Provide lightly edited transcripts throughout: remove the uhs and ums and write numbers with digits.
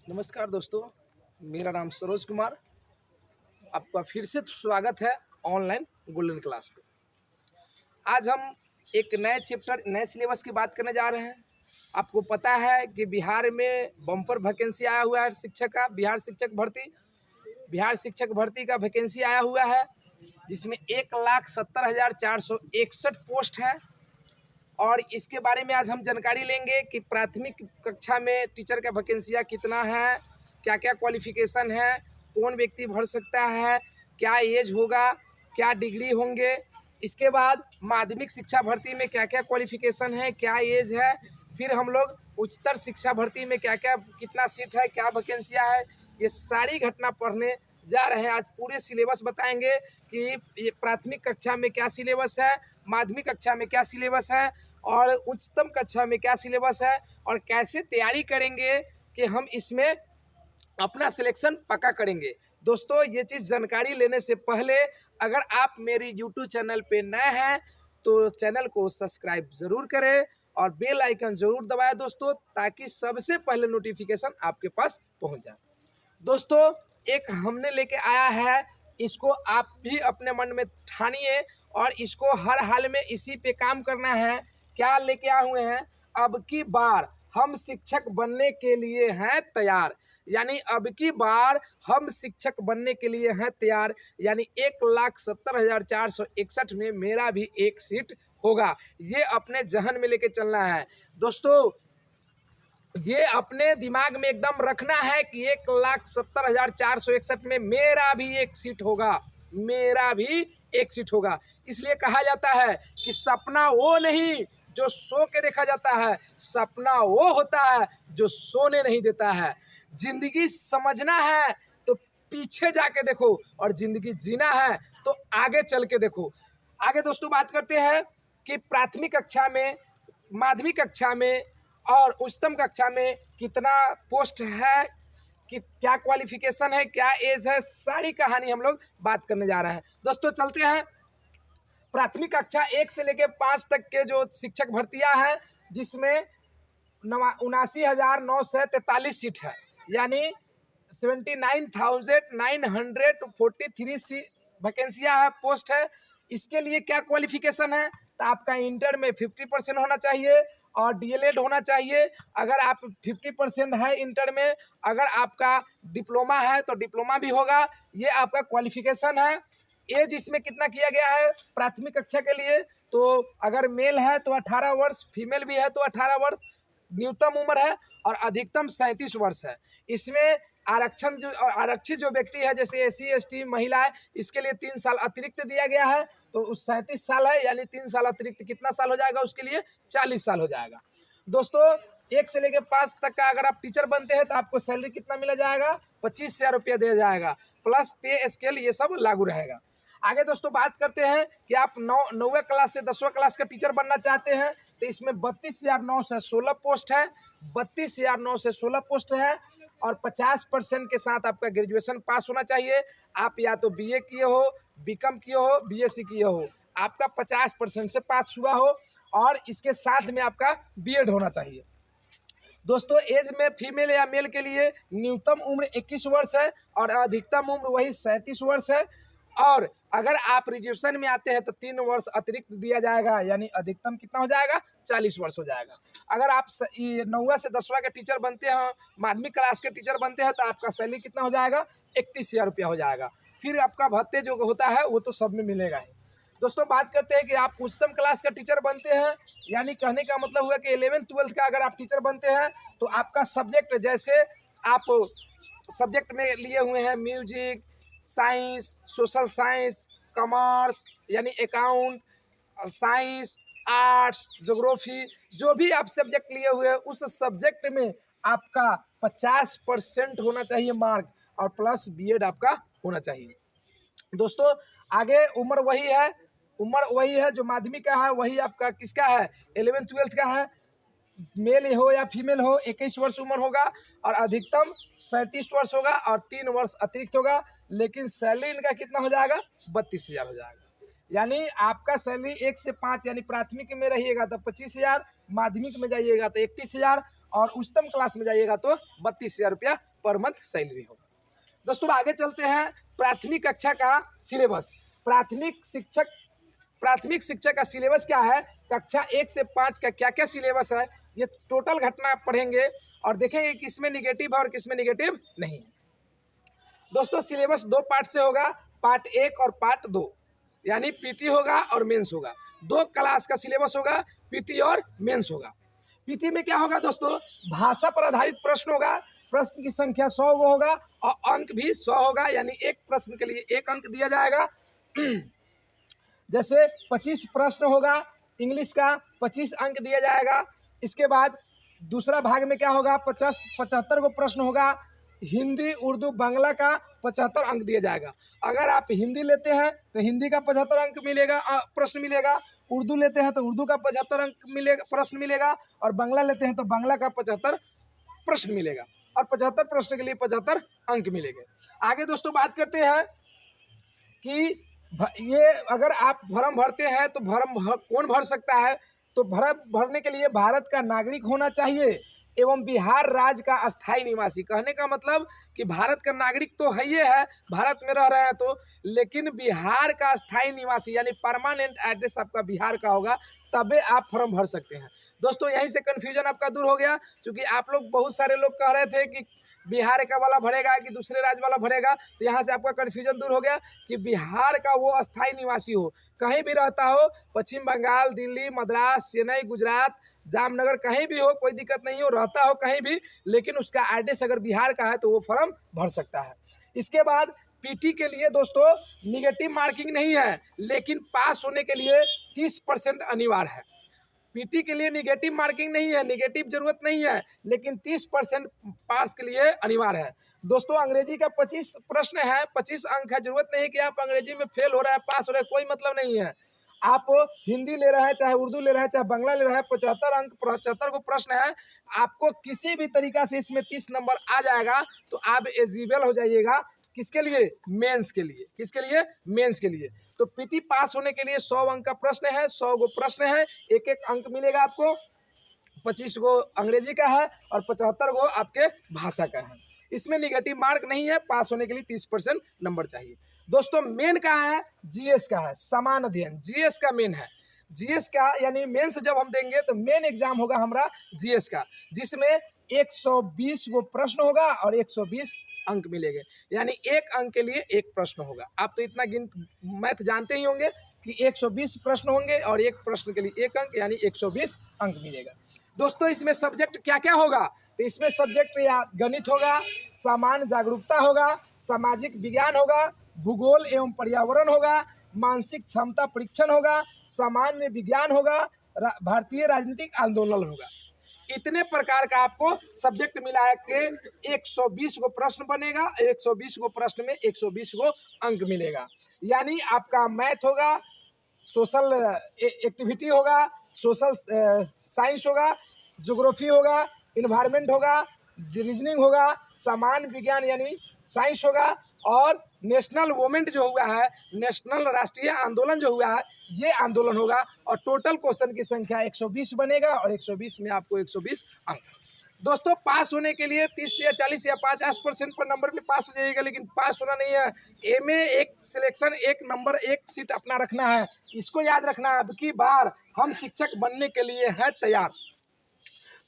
नमस्कार दोस्तों, मेरा नाम सरोज कुमार। आपका फिर से स्वागत है ऑनलाइन गोल्डन क्लास पे। आज हम एक नए चैप्टर, नए सिलेबस की बात करने जा रहे हैं। आपको पता है कि बिहार में बम्पर वैकेंसी आया हुआ है शिक्षक का। बिहार शिक्षक भर्ती का वैकेंसी आया हुआ है, जिसमें 1,70,461 पोस्ट है। और इसके बारे में आज हम जानकारी लेंगे कि प्राथमिक कक्षा में टीचर का वैकेंसियाँ कितना है, क्या क्या क्वालिफिकेशन है, कौन व्यक्ति भर सकता है, क्या एज होगा, क्या डिग्री होंगे। इसके बाद माध्यमिक शिक्षा भर्ती में क्या क्या क्वालिफिकेशन है, क्या एज है। फिर हम लोग उच्चतर शिक्षा भर्ती में क्या क्या, कितना सीट है, क्या वैकेंसियाँ है, ये सारी घटना पढ़ने जा रहे हैं। आज पूरे सिलेबस बताएंगे कि ये प्राथमिक कक्षा में क्या सिलेबस है, माध्यमिक कक्षा में क्या सिलेबस है और उच्चतम कक्षा में क्या सिलेबस है, और कैसे तैयारी करेंगे कि हम इसमें अपना सिलेक्शन पक्का करेंगे। दोस्तों, ये चीज़ जानकारी लेने से पहले अगर आप मेरी यूट्यूब चैनल पे नए हैं तो चैनल को सब्सक्राइब ज़रूर करें और बेल आइकन ज़रूर दबाएं दोस्तों, ताकि सबसे पहले नोटिफिकेशन आपके पास पहुंच जाए। दोस्तों, एक हमने लेके आया है, इसको आप भी अपने मन में ठानिए और इसको हर हाल में इसी पे काम करना है। क्या लेके आए हुए हैं? अब की बार हम शिक्षक बनने के लिए हैं तैयार। यानी अब की बार हम शिक्षक बनने के लिए हैं तैयार। यानी 1,70,461 में मेरा भी एक सीट होगा। ये अपने जहन में लेके चलना है दोस्तों। ये अपने दिमाग में एकदम रखना है कि 1,70,461 में मेरा भी एक सीट होगा, मेरा भी एक सीट होगा। इसलिए कहा जाता है कि सपना वो नहीं जो सो के देखा जाता है, सपना वो होता है जो सोने नहीं देता है। जिंदगी समझना है तो पीछे जाके देखो, और जिंदगी जीना है तो आगे चल के देखो। आगे दोस्तों बात करते हैं कि प्राथमिक कक्षा में, माध्यमिक कक्षा में और उच्चतम कक्षा में कितना पोस्ट है, कि क्या क्वालिफिकेशन है, क्या एज है, सारी कहानी हम लोग बात करने जा रहे हैं। दोस्तों चलते हैं। प्राथमिक कक्षा 1 से लेकर 5 तक के जो शिक्षक भर्तियां हैं, जिसमें 79,943 सीट है। यानी 79,943 वैकेंसियाँ है, पोस्ट है। इसके लिए क्या क्वालिफिकेशन है? तो आपका इंटर में 50% होना चाहिए और डीएलएड होना चाहिए। अगर आप 50% है इंटर में, अगर आपका डिप्लोमा है तो डिप्लोमा भी होगा। ये आपका क्वालिफिकेशन है। एज इसमें कितना किया गया है प्राथमिक कक्षा के लिए? तो अगर मेल है तो 18 वर्ष, फीमेल भी है तो 18 वर्ष न्यूनतम उम्र है और अधिकतम 37 वर्ष है। इसमें आरक्षित जो व्यक्ति है, जैसे एससी एसटी महिला है, इसके लिए 3 साल अतिरिक्त दिया गया है। तो उस 37 साल है, यानी 3 साल अतिरिक्त कितना साल हो जाएगा उसके लिए? 40 साल हो जाएगा। दोस्तों, 1 से लेकर 5 तक का अगर आप टीचर बनते हैं तो आपको सैलरी कितना मिला जाएगा? 25,000 रुपया दिया जाएगा, प्लस पे स्केल, ये सब लागू रहेगा। आगे दोस्तों बात करते हैं कि आप 9वीं क्लास से 10वीं क्लास का टीचर बनना चाहते हैं तो इसमें 32,916 पोस्ट है। 32,916 पोस्ट है और 50% के साथ आपका ग्रेजुएशन पास होना चाहिए। आप या तो बीए किए हो, बीकॉम किए हो, बीएससी किए हो, आपका 50% से पास हुआ हो और इसके साथ में आपका बीएड होना चाहिए। दोस्तों, एज में फीमेल या मेल के लिए न्यूनतम उम्र 21 वर्ष है और अधिकतम उम्र वही 37 वर्ष है। और अगर आप रिजर्वेशन में आते हैं तो 3 वर्ष अतिरिक्त दिया जाएगा, यानी अधिकतम कितना हो जाएगा? 40 वर्ष हो जाएगा। अगर आप 9वीं से 10वीं के टीचर बनते हैं, माध्यमिक क्लास के टीचर बनते हैं, तो आपका सैलरी कितना हो जाएगा? 31,000 रुपया हो जाएगा। फिर आपका भत्ते जो होता है वो तो सब में मिलेगा ही। दोस्तों, बात करते हैं कि आप उच्चतम क्लास का टीचर बनते हैं, यानी कहने का मतलब हुआ कि 11th-12th का अगर आप टीचर बनते हैं तो आपका सब्जेक्ट, जैसे आप सब्जेक्ट में लिए हुए हैं music, science, social science, commerce यानी अकाउंट, साइंस, आर्ट्स, ज्योग्राफी, जो भी आप सब्जेक्ट लिए हुए हैं उस सब्जेक्ट में आपका 50% होना चाहिए मार्क, और प्लस बीएड आपका होना चाहिए। दोस्तों, आगे उम्र वही है जो माध्यमिक का है, वही आपका किसका है? 11th-12th का है। मेल हो या फीमेल हो, 21 वर्ष उम्र होगा और अधिकतम 37 वर्ष होगा और 3 वर्ष अतिरिक्त होगा। लेकिन सैलरी इनका कितना हो जाएगा? 32,000 हो जाएगा। यानी आपका सैलरी 1 से 5, यानी प्राथमिक में रहिएगा तो 25,000, माध्यमिक में जाइएगा तो 31,000 और उच्चतम क्लास में जाइएगा तो 32,000 रुपया पर मंथ सैलरी होगा। दोस्तों आगे चलते हैं, प्राथमिक कक्षा का सिलेबस। प्राथमिक शिक्षा का सिलेबस क्या है, कक्षा 1 से 5 का क्या क्या सिलेबस है, ये टोटल घटना आप पढ़ेंगे और देखेंगे किसमें निगेटिव है और किसमें निगेटिव नहीं है। दोस्तों सिलेबस 2 पार्ट से होगा, पार्ट 1 और पार्ट 2, यानी पीटी होगा और मेंस होगा। 2 क्लास का सिलेबस होगा, पीटी और मेंस होगा। पीटी में क्या होगा दोस्तों, भाषा पर आधारित प्रश्न होगा, प्रश्न की संख्या 100 वो होगा और अंक भी 100 होगा, यानी एक प्रश्न के लिए 1 अंक दिया जाएगा। जैसे 25 प्रश्न होगा इंग्लिश का, 25 अंक दिया जाएगा। इसके बाद दूसरा भाग में क्या होगा, 75 को प्रश्न होगा, हिंदी उर्दू बांग्ला का 75 अंक दिया जाएगा। अगर आप हिंदी लेते हैं तो हिंदी का 75 अंक मिलेगा, प्रश्न मिलेगा। उर्दू लेते हैं तो उर्दू का 75 अंक मिलेगा, प्रश्न मिलेगा। और बांग्ला लेते हैं तो बांग्ला का 75 प्रश्न मिलेगा और 75 प्रश्न के लिए 75 अंक मिलेंगे। आगे दोस्तों बात करते हैं कि ये अगर आप फॉर्म भरते हैं तो कौन भर सकता है, तो फॉर्म भरने के लिए भारत का नागरिक होना चाहिए एवं बिहार राज्य का अस्थायी निवासी। कहने का मतलब कि भारत का नागरिक तो है ही है, भारत में रह रहे हैं तो, लेकिन बिहार का अस्थायी निवासी यानी परमानेंट एड्रेस आपका बिहार का होगा, तबे आप फॉर्म भर सकते हैं। दोस्तों यहीं से कन्फ्यूजन आपका दूर हो गया, क्योंकि आप लोग बहुत सारे लोग कह रहे थे कि बिहार का वाला भरेगा कि दूसरे राज्य वाला भरेगा, तो यहाँ से आपका कन्फ्यूजन दूर हो गया कि बिहार का वो अस्थायी निवासी हो, कहीं भी रहता हो, पश्चिम बंगाल, दिल्ली, मद्रास, चेन्नई, गुजरात, जामनगर, कहीं भी हो, कोई दिक्कत नहीं हो, रहता हो कहीं भी, लेकिन उसका एड्रेस अगर बिहार का है तो वो फॉर्म भर सकता है। इसके बाद पीटी के लिए दोस्तों निगेटिव मार्किंग नहीं है, लेकिन पास होने के लिए 30% अनिवार्य है। पीटी के लिए निगेटिव मार्किंग नहीं है, निगेटिव जरूरत नहीं है, लेकिन 30% पास के लिए अनिवार्य है। दोस्तों अंग्रेजी का 25 प्रश्न है, 25 अंक है। जरूरत नहीं कि आप अंग्रेजी में फेल हो रहा है पास हो रहा है, कोई मतलब नहीं है। आप हिंदी ले रहे हैं, चाहे उर्दू ले रहे हैं, चाहे बांग्ला ले रहे हैं, 75 अंक 75 को प्रश्न है, आपको किसी भी तरीका से इसमें 30 नंबर आ जाएगा तो आप एलिजिबल हो जाइएगा। किसके लिए, मेंस के लिए। किसके लिए, मेंस के लिए। तो पीटी पास होने के लिए 100 अंक का प्रश्न है, 100 गो प्रश्न है, एक एक अंक मिलेगा आपको। 25 गो अंग्रेजी का है और 75 गो आपके भाषा का है। इसमें निगेटिव मार्क नहीं है, पास होने के लिए 30% नंबर चाहिए। दोस्तों मेन का है, जीएस का है, समान अध्ययन, जीएस का मेन है। जीएस का यानी मेंस जब हम देंगे तो मेन एग्जाम होगा हमारा जीएस का, जिसमें 120 गो प्रश्न होगा और 120 अंक मिलेंगे, यानी एक अंक के लिए एक प्रश्न होगा। आप तो इतना मैथ जानते ही होंगे कि 120 प्रश्न होंगे और एक प्रश्न के लिए एक अंक, यानी 120 अंक मिलेगा। दोस्तों इसमें सब्जेक्ट क्या क्या होगा, तो इसमें सब्जेक्ट या गणित होगा, सामान्य जागरूकता होगा, सामाजिक विज्ञान होगा, भूगोल एवं पर्यावरण होगा, मानसिक क्षमता परीक्षण होगा, सामान्य विज्ञान होगा, भारतीय राजनीतिक आंदोलन होगा। इतने प्रकार का आपको सब्जेक्ट मिला के 120 गो प्रश्न बनेगा, 120 गो प्रश्न में 120 गो अंक मिलेगा। यानी आपका मैथ होगा, सोशल एक्टिविटी होगा, सोशल साइंस होगा, ज्योग्राफी होगा, इन्वायरमेंट होगा, रीजनिंग होगा, सामान्य विज्ञान यानी साइंस होगा, और नेशनल मूवमेंट जो हुआ है, नेशनल राष्ट्रीय आंदोलन जो हुआ है, ये आंदोलन होगा। और टोटल क्वेश्चन की संख्या 120 बनेगा और 120 में आपको 120 अंक। दोस्तों पास होने के लिए 30 या 40 या 50% पर नंबर में पास हो जाएगा, लेकिन पास होना नहीं है। ए में एक सिलेक्शन, एक नंबर, एक सीट अपना रखना है, इसको याद रखना है। अब की बार हम शिक्षक बनने के लिए हैं तैयार।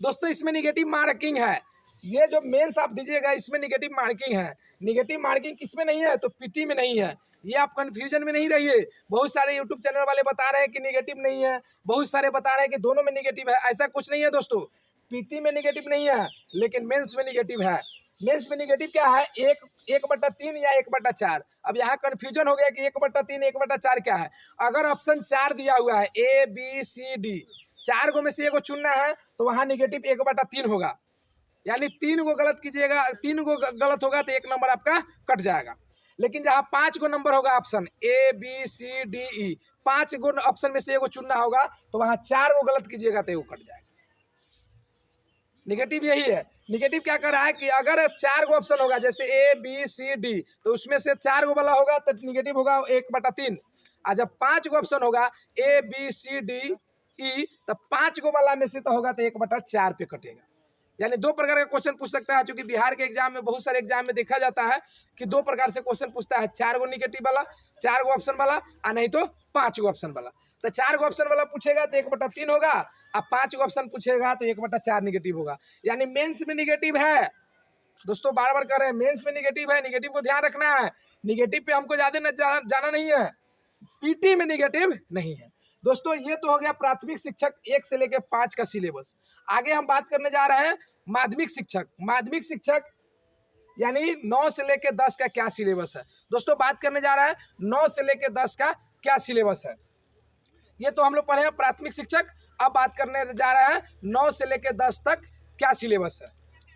दोस्तों इसमें निगेटिव मार्किंग है, ये जो मेंस आप दीजिएगा इसमें निगेटिव मार्किंग है। निगेटिव मार्किंग किसमें नहीं है, तो पीटी में नहीं है। ये आप कंफ्यूजन में नहीं रहिए। बहुत सारे यूट्यूब चैनल वाले बता रहे हैं कि निगेटिव नहीं है, बहुत सारे बता रहे हैं कि दोनों में निगेटिव है। ऐसा कुछ नहीं है दोस्तों, पीटी में निगेटिव नहीं है, लेकिन मेंस में निगेटिव है। मेंस में निगेटिव क्या है, 1/3 या 1/4। अब यहाँ कंफ्यूजन हो गया कि 1/3 1/4 क्या है। अगर ऑप्शन 4 दिया हुआ है, ए बी सी डी, 4 गो में से एगो चुनना है, तो वहाँ निगेटिव 1/3 होगा, यानी 3 गो गलत कीजिएगा, 3 गो गलत होगा तो 1 नंबर आपका कट जाएगा। लेकिन जहाँ 5 गो नंबर होगा, option A B C D E, 5 गो ऑप्शन में से एगो चुनना होगा, तो वहाँ 4 गो गलत कीजिएगा तो वो कट जाएगा। निगेटिव यही है। निगेटिव क्या कर रहा है कि अगर 4 गो ऑप्शन होगा, जैसे ए बी सी डी, तो उसमें से 4 गो वाला होगा तो निगेटिव होगा 1/3। और जब 5 गो ऑप्शन होगा, ए बी सी डी ई, तो 5 गो वाला में से तो होगा तो 1/4 पे कटेगा। यानी 2 प्रकार का क्वेश्चन पूछ सकता है, क्योंकि बिहार के एग्जाम में बहुत सारे एग्जाम में देखा जाता है कि 2 प्रकार से क्वेश्चन पूछता है, 4 गो निगेटिव वाला, 4 गो ऑप्शन वाला, और नहीं तो 5 गो ऑप्शन वाला। तो 4 गो ऑप्शन वाला पूछेगा तो 1/3 होगा, अब 5 गो ऑप्शन पूछेगा तो 1/4 निगेटिव होगा। यानी मेंस में निगेटिव है दोस्तों, बार बार कह रहे हैं मेंस में निगेटिव है, निगेटिव को ध्यान रखना है। निगेटिव पे हमको ज्यादा जाना नहीं है, पीटी में निगेटिव नहीं है। दोस्तों ये तो हो गया प्राथमिक शिक्षक 1 से लेकर 5 का सिलेबस। आगे हम बात करने जा रहे हैं माध्यमिक शिक्षक। माध्यमिक शिक्षक यानी 9 से लेकर 10 का क्या सिलेबस है। दोस्तों बात करने जा रहा है 9 से लेकर 10 का क्या सिलेबस है। ये तो हम लोग पढ़े हैं प्राथमिक शिक्षक। अब बात करने जा रहा है 9 से लेकर 10 तक क्या सिलेबस है,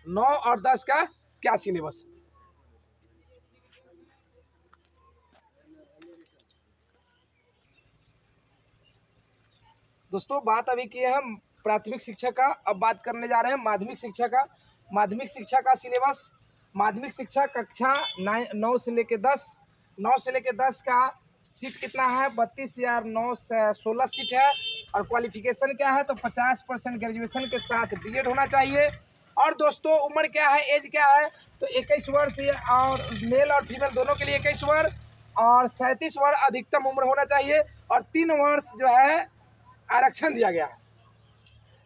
9 और 10 का क्या सिलेबस है। दोस्तों बात अभी की है हम प्राथमिक शिक्षा का, अब बात करने जा रहे हैं माध्यमिक शिक्षा का। माध्यमिक शिक्षा का सिलेबस, माध्यमिक शिक्षा कक्षा 9 से लेकर 10, 9 से लेकर 10 का सीट कितना है, 32,900 16 सीट है। और क्वालिफिकेशन क्या है, तो 50% ग्रेजुएशन के साथ बीएड होना चाहिए। और दोस्तों उम्र क्या है, एज क्या है, तो 21 वर्ष, और मेल और फीमेल दोनों के लिए 21 वर्ष, और 37 वर्ष अधिकतम उम्र होना चाहिए, और 3 वर्ष जो है आरक्षण दिया गया है।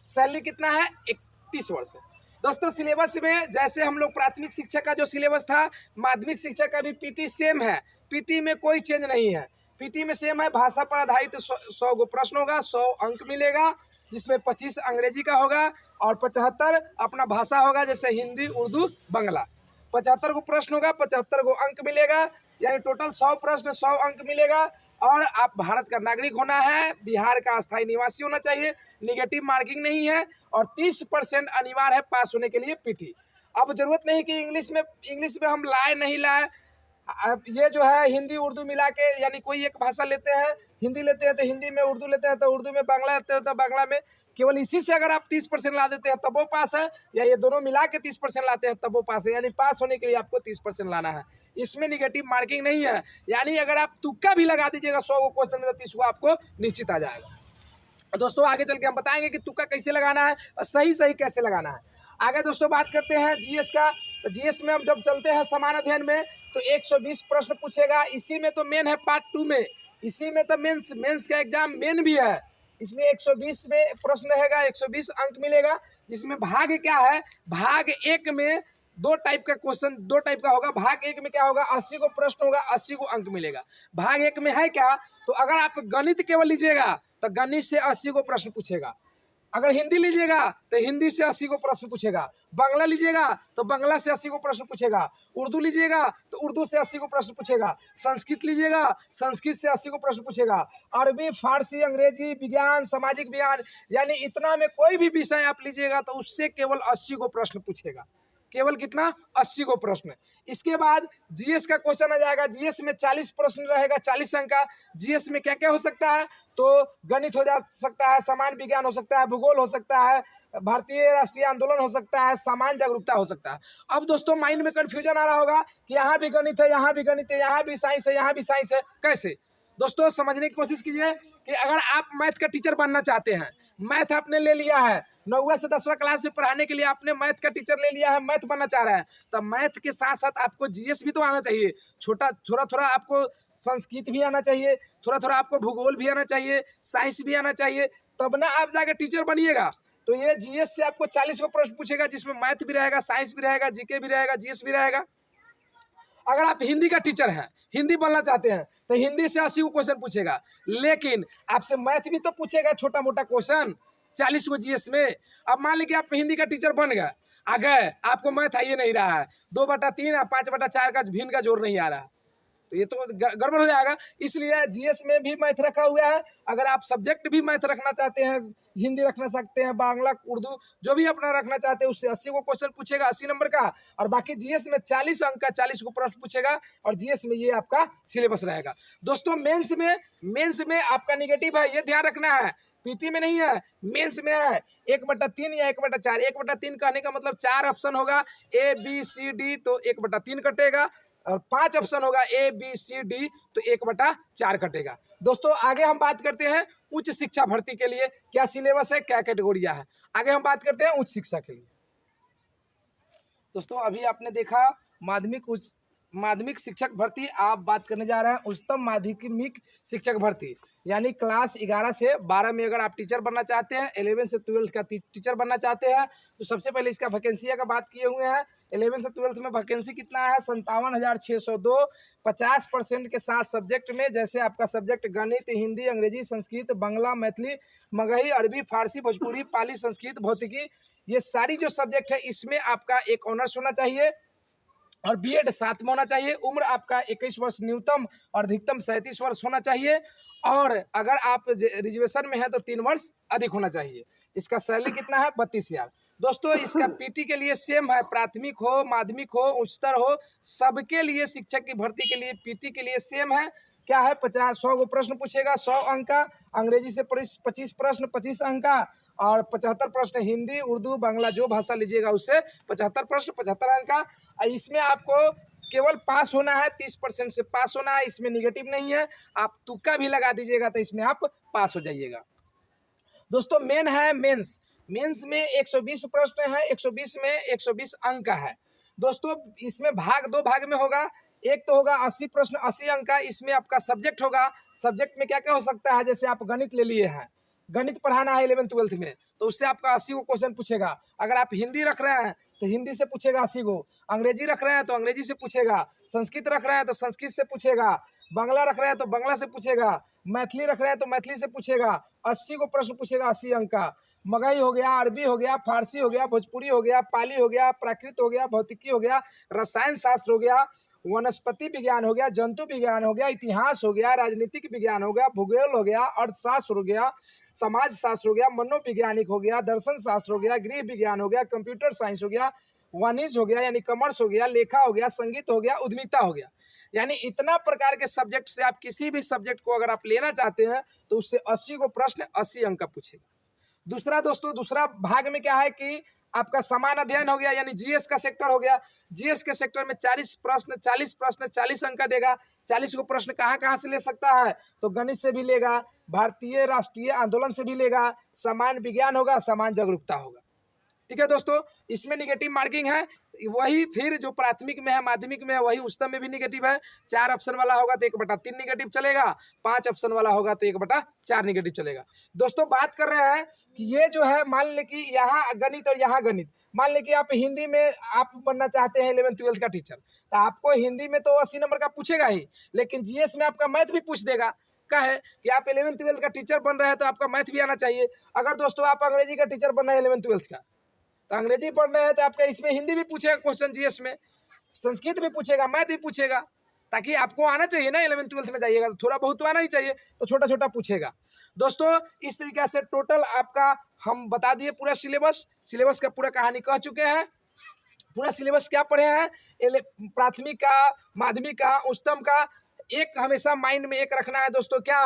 सैलरी कितना है, 31 वर्ष है। दोस्तों सिलेबस में जैसे हम लोग प्राथमिक शिक्षा का जो सिलेबस था, माध्यमिक शिक्षा का भी पीटी सेम है, पीटी में कोई चेंज नहीं है, पीटी में सेम है। भाषा पर आधारित 100 गो प्रश्न होगा, 100 अंक मिलेगा, जिसमें 25 अंग्रेजी का होगा और 75 अपना भाषा होगा, जैसे हिंदी, उर्दू, बांग्ला। 75 गो प्रश्न होगा, 75 गो अंक मिलेगा, यानी टोटल 100 प्रश्न, 100 अंक मिलेगा। और आप भारत का नागरिक होना है, बिहार का अस्थायी निवासी होना चाहिए, निगेटिव मार्किंग नहीं है, और 30% अनिवार्य है पास होने के लिए पीटी। अब जरूरत नहीं कि इंग्लिश में हम लाए नहीं लाए, अब ये जो है हिंदी उर्दू मिला के, यानी कोई एक भाषा लेते हैं, हिंदी लेते हैं तो हिंदी में, उर्दू लेते हैं तो उर्दू में, बांग्ला लेते हैं तो बांग्ला में, केवल इसी से अगर आप 30% ला देते हैं तब वो पास है, या ये दोनों मिला के 30% लाते हैं तब वो पास है। यानी पास होने के लिए आपको 30% लाना है, इसमें निगेटिव मार्किंग नहीं है। यानी अगर आप तुक्का भी लगा दीजिएगा 100 गो क्वेश्चन में, तो 30 गो आपको निश्चित आ जाएगा। दोस्तों आगे चल के हम बताएंगे कि तुक्का कैसे लगाना है और सही सही कैसे लगाना है। आगे दोस्तों बात करते हैं जीएस का। तो जीएस में हम जब चलते हैं समान अध्ययन में, तो 120 प्रश्न पूछेगा। इसी में तो मेन है पार्ट 2 में, इसी में तो मेंस का एग्जाम मेन भी है, इसलिए 120 में प्रश्न रहेगा, 120 अंक मिलेगा। जिसमें भाग क्या है, भाग 1 में 2 टाइप का क्वेश्चन, 2 टाइप का होगा। भाग 1 में क्या होगा, 80 को प्रश्न होगा, 80 को अंक मिलेगा। भाग 1 में है क्या, तो अगर आप गणित केवल लीजिएगा तो गणित से 80 को प्रश्न पूछेगा। अगर हिंदी लीजिएगा तो हिंदी से 80 को प्रश्न पूछेगा, बांग्ला लीजिएगा तो बांग्ला से 80 को प्रश्न पूछेगा, उर्दू लीजिएगा तो उर्दू से 80 को प्रश्न पूछेगा, संस्कृत लीजिएगा संस्कृत से 80 को प्रश्न पूछेगा, अरबी, फारसी, अंग्रेजी, विज्ञान, सामाजिक विज्ञान, यानी इतना में कोई भी विषय आप लीजिएगा तो उससे केवल 80 को प्रश्न पूछेगा। केवल कितना, 80 को प्रश्न। इसके बाद जीएस का क्वेश्चन आ जाएगा। जीएस में 40 प्रश्न रहेगा, 40 अंक का। जीएस में क्या क्या हो सकता है, तो गणित हो जा सकता है, सामान्य विज्ञान हो सकता है, भूगोल हो सकता है, भारतीय राष्ट्रीय आंदोलन हो सकता है, सामान्य जागरूकता हो सकता है। अब दोस्तों माइंड में कंफ्यूजन आ रहा होगा कि यहाँ भी गणित है, यहाँ भी गणित है, यहाँ भी साइंस है, यहाँ भी साइंस है, कैसे। दोस्तों समझने की कोशिश कीजिए कि अगर आप मैथ का टीचर बनना चाहते हैं, मैथ आपने ले लिया है, 9वीं से 10वीं क्लास में पढ़ाने के लिए आपने मैथ का टीचर ले लिया है, मैथ बनना चाह रहा है, तो मैथ के साथ साथ आपको जीएस भी तो आना चाहिए। थोड़ा थोड़ा आपको संस्कृत भी आना चाहिए, थोड़ा थोड़ा आपको भूगोल भी आना चाहिए, साइंस भी आना चाहिए, तब ना आप जाकर टीचर बनिएगा। तो ये जीएस से आपको 40 को प्रश्न पूछेगा, जिसमें मैथ भी रहेगा, साइंस भी रहेगा, जीके भी रहेगा, जीएस भी रहेगा। अगर आप हिंदी का टीचर हैं, हिंदी बनना चाहते हैं, तो हिंदी से 80 को क्वेश्चन पूछेगा, लेकिन आपसे मैथ भी तो पूछेगा, छोटा मोटा क्वेश्चन 40 को जीएस में। अब मान लीजिए आप हिंदी का टीचर बन गए, आ गए, आपको मैथ आइए नहीं रहा है, 2/3 या 5/4 का भिन्न का जोड़ नहीं आ रहा, तो ये तो गड़बड़ हो जाएगा। इसलिए जीएस में भी मैथ रखा हुआ है। अगर आप सब्जेक्ट भी मैथ रखना चाहते हैं, हिंदी रखना सकते हैं, बांग्ला, उर्दू, जो भी अपना रखना चाहते हैं, उससे 80 को क्वेश्चन पूछेगा, 80 नंबर का। और बाकी जीएस में 40 अंक का 40 को प्रश्न पूछेगा, और जीएस में ये आपका सिलेबस रहेगा। दोस्तों मेंस में आपका निगेटिव है, ये ध्यान रखना है, पीटी में नहीं है, मेंस में है। 1/3 या 1/4। 1/3 कहने का मतलब 4 ऑप्शन होगा, ए बी सी डी, तो 1/3 कटेगा, और 5 ऑप्शन होगा ए बी सी डी, तो 1/4 कटेगा। दोस्तों आगे हम बात करते हैं उच्च शिक्षा भर्ती के लिए क्या सिलेबस है, क्या कैटेगोरिया है। आगे हम बात करते हैं उच्च शिक्षा के लिए। दोस्तों अभी आपने देखा माध्यमिक शिक्षक भर्ती, आप बात करने जा रहे हैं उच्चतम माध्यमिक शिक्षक भर्ती, यानी क्लास 11 से 12 में अगर आप टीचर बनना चाहते हैं, 11 से 12 का टीचर बनना चाहते हैं, तो सबसे पहले इसका वैकेंसी का बात किए हुए हैं। 11 से 12 में वैकेंसी कितना है? 57,602। 50% के साथ सब्जेक्ट में, जैसे आपका सब्जेक्ट गणित, हिंदी, अंग्रेजी, संस्कृत, बांग्ला, मैथिली, मगही, अरबी, फारसी, भोजपुरी, पाली, संस्कृत, भौतिकी, ये सारी जो सब्जेक्ट है इसमें आपका एक ऑनर्स होना चाहिए और बीएड साथ में होना चाहिए। उम्र आपका 21 वर्ष न्यूनतम और अधिकतम 37 वर्ष होना चाहिए। और अगर आप रिजर्वेशन में है तो 3 वर्ष अधिक होना चाहिए। इसका सैलरी कितना है? 32,000। दोस्तों इसका पीटी के लिए सेम है, प्राथमिक हो, माध्यमिक हो, उच्चतर हो, सबके लिए शिक्षक की भर्ती के लिए पीटी के लिए सेम है। क्या है? 100 को प्रश्न पूछेगा, 100 अंक का। अंग्रेजी से 25 प्रश्न, 25 अंक का। और 75 प्रश्न हिंदी, उर्दू, बांग्ला, जो भाषा लीजिएगा उससे 75 प्रश्न, 75 अंक का। इसमें आपको केवल पास होना है, 30% से पास होना है, इसमें निगेटिव नहीं है। आप तुक्का भी लगा दीजिएगा तो इसमें आप पास हो जाइएगा। दोस्तों मेन है मेंस। मेंस में 120 प्रश्न है, 120 में 120 अंक का है। दोस्तों इसमें दो भाग में होगा। एक तो होगा 80 प्रश्न, 80 अंक का। इसमें आपका सब्जेक्ट होगा। सब्जेक्ट में क्या क्या हो सकता है? जैसे आप गणित ले लिए हैं, गणित पढ़ाना है 11th-12th में, तो उससे आपका 80 को क्वेश्चन पूछेगा। अगर आप हिंदी रख रहे हैं तो हिंदी से पूछेगा 80 को। अंग्रेजी रख रहे हैं तो अंग्रेजी से पूछेगा। संस्कृत रख रहे हैं तो संस्कृत से पूछेगा। बांग्ला रख रहे हैं तो बांग्ला से पूछेगा। मैथिली रख रहे हैं तो मैथिली से पूछेगा। 80 को प्रश्न पूछेगा, 80 अंक का। मगही हो गया, अरबी हो गया, फारसी हो गया, भोजपुरी हो गया, पाली हो गया, प्राकृत हो गया, भौतिकी हो गया, रसायन शास्त्र हो गया, वनस्पति विज्ञान हो गया, जंतु विज्ञान हो गया, इतिहास हो गया, राजनीतिक विज्ञान हो गया, भूगोल हो गया, अर्थशास्त्र हो गया, समाज शास्त्र हो गया, मनोवैज्ञानिक हो गया, दर्शन शास्त्र हो गया, गृह विज्ञान हो गया, कंप्यूटर साइंस हो गया, वाणिज्य हो गया यानी कॉमर्स हो गया, लेखा हो गया, संगीत हो गया, उद्यमिता हो गया। यानी इतना प्रकार के सब्जेक्ट से आप किसी भी सब्जेक्ट को अगर आप लेना चाहते हैं तो उससे 80 को प्रश्न 80 अंक का पूछेगा। दूसरा दोस्तों, दूसरा भाग में क्या है कि आपका समान अध्ययन हो गया, यानी जीएस का सेक्टर हो गया। जीएस के सेक्टर में 40 प्रश्न 40 अंक का देगा। 40 को प्रश्न कहाँ कहाँ से ले सकता है? तो गणित से भी लेगा, भारतीय राष्ट्रीय आंदोलन से भी लेगा, सामान्य विज्ञान होगा, सामान्य जागरूकता होगा। ठीक है दोस्तों, इसमें निगेटिव मार्किंग है। वही फिर जो प्राथमिक में है, माध्यमिक में है, वही उच्चतम में भी निगेटिव है। 4 ऑप्शन वाला होगा तो 1/3 निगेटिव चलेगा। 5 ऑप्शन वाला होगा तो 1/4 निगेटिव चलेगा। दोस्तों बात कर रहे हैं कि ये जो है, मान लें कि यहाँ गणित और यहाँ गणित। मान लें कि आप हिंदी में आप बनना चाहते हैं 11th-12th का टीचर, तो आपको हिंदी में तो 80 नंबर का पूछेगा ही, लेकिन जीएस में आपका मैथ भी पूछ देगा। क्या है कि आप 11th-12th का टीचर बन रहे हैं तो आपका मैथ भी आना चाहिए। अगर दोस्तों आप अंग्रेजी का टीचर बन रहे हैं 11th-12th का, तो अंग्रेजी पढ़ रहे हैं तो आपका इसमें हिंदी भी पूछेगा क्वेश्चन जीएस में, संस्कृत भी पूछेगा, मैथ भी पूछेगा, ताकि आपको आना चाहिए ना। 11th-12th में जाइएगा तो थोड़ा बहुत तो आना ही चाहिए, तो छोटा छोटा पूछेगा। दोस्तों इस तरीके से टोटल आपका हम बता दिए पूरा सिलेबस का पूरा कहानी कह चुके हैं। पूरा सिलेबस क्या पढ़े हैं? प्राथमिक का, माध्यमिक का, उच्चतम का। एक हमेशा माइंड में एक रखना है दोस्तों, क्या?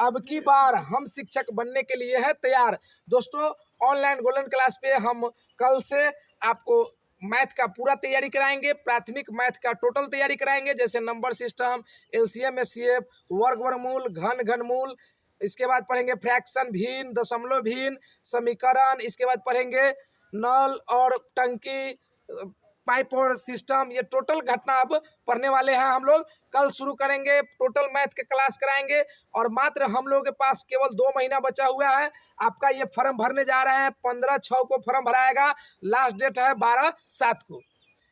अब की बार हम शिक्षक बनने के लिए है तैयार। दोस्तों ऑनलाइन गोल्डन क्लास पे हम कल से आपको मैथ का पूरा तैयारी कराएंगे। प्राथमिक मैथ का टोटल तैयारी कराएंगे, जैसे नंबर सिस्टम, एलसीएम, एचसीएफ, वर्ग वर्गमूल, घन घनमूल। इसके बाद पढ़ेंगे फ्रैक्शन, भिन्न, दशमलव भिन्न, समीकरण। इसके बाद पढ़ेंगे नल और टंकी, पाइप और सिस्टम। ये टोटल घटना अब पढ़ने वाले हैं हम लोग। कल शुरू करेंगे, टोटल मैथ के क्लास कराएंगे। और मात्र हम लोगों के पास केवल 2 महीना बचा हुआ है। आपका ये फॉर्म भरने जा रहे हैं, 15/6 को फॉर्म भराएगा। लास्ट डेट है 12/7 को,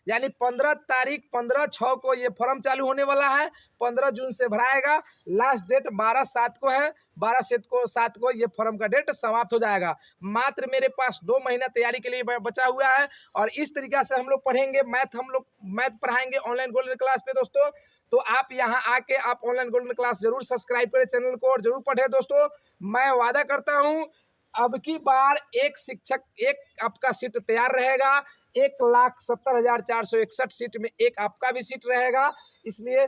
यानी 15/6 को ये फॉर्म चालू होने वाला है। 15 जून से भराएगा, लास्ट डेट 12/7 को है। 12/7 को ये फॉर्म का डेट समाप्त हो जाएगा। मात्र मेरे पास 2 महीना तैयारी के लिए बचा हुआ है। और इस तरीके से हम लोग पढ़ेंगे मैथ, हम लोग मैथ पढ़ाएंगे ऑनलाइन गोल्डन क्लास पे दोस्तों। तो आप यहाँ आके आप ऑनलाइन गोल्डन क्लास जरूर सब्सक्राइब करें चैनल को और जरूर पढ़े दोस्तों। मैं वादा करता हूँ अब की बार एक शिक्षक, एक आपका सीट तैयार रहेगा। 1,70,461 सीट में एक आपका भी सीट रहेगा। इसलिए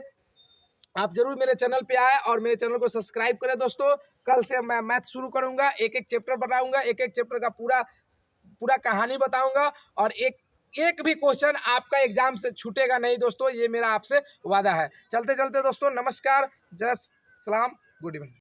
आप जरूर मेरे चैनल पे आए और मेरे चैनल को सब्सक्राइब करें दोस्तों। कल से मैं मैथ शुरू करूंगा, एक एक चैप्टर बनाऊंगा, एक एक चैप्टर का पूरा कहानी बताऊंगा। और एक भी क्वेश्चन आपका एग्जाम से छूटेगा नहीं दोस्तों, ये मेरा आपसे वादा है। चलते चलते दोस्तों नमस्कार, जय सलाम, गुड इवनिंग।